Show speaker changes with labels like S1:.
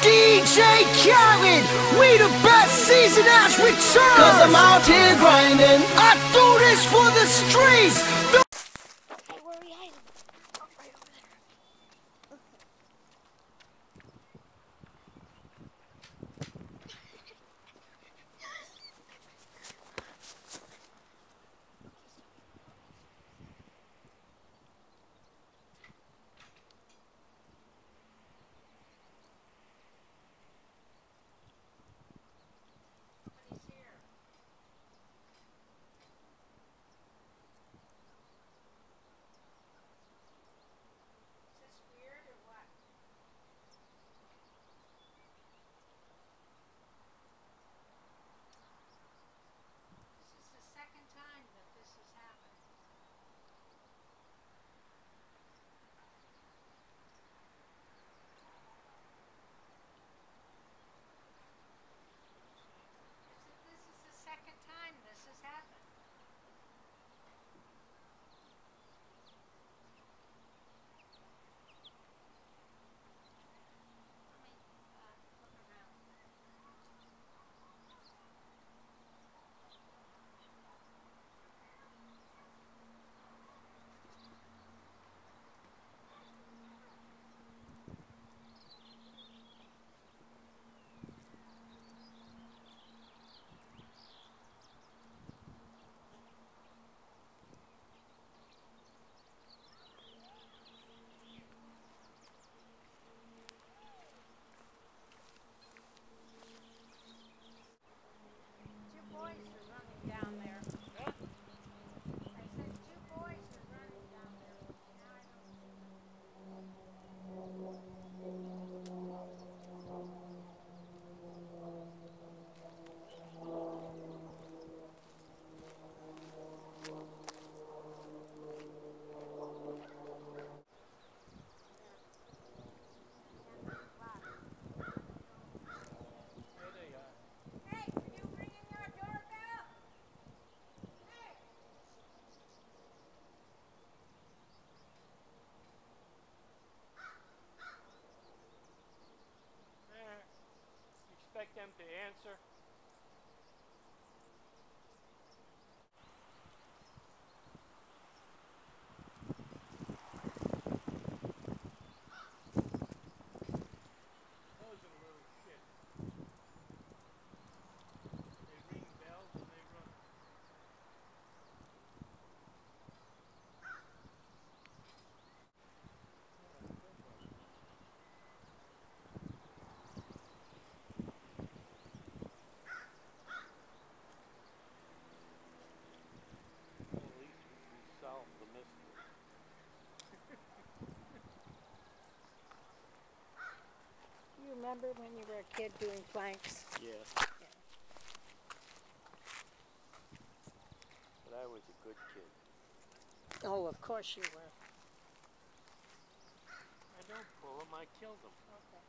S1: DJ Khaled, we the best season has returned.
S2: Cause I'm out here grinding.
S1: I do this for the streets.
S3: Hey, where are we hiding? Oh, right over there.
S4: Expect them to answer. Those are little shit. They ring bells and they run. The mystery.
S3: You remember when you were a kid doing planks?
S4: Yeah. But I was a good kid.
S3: Oh, of course you were.
S4: I don't pull them, I kill them.
S3: Okay.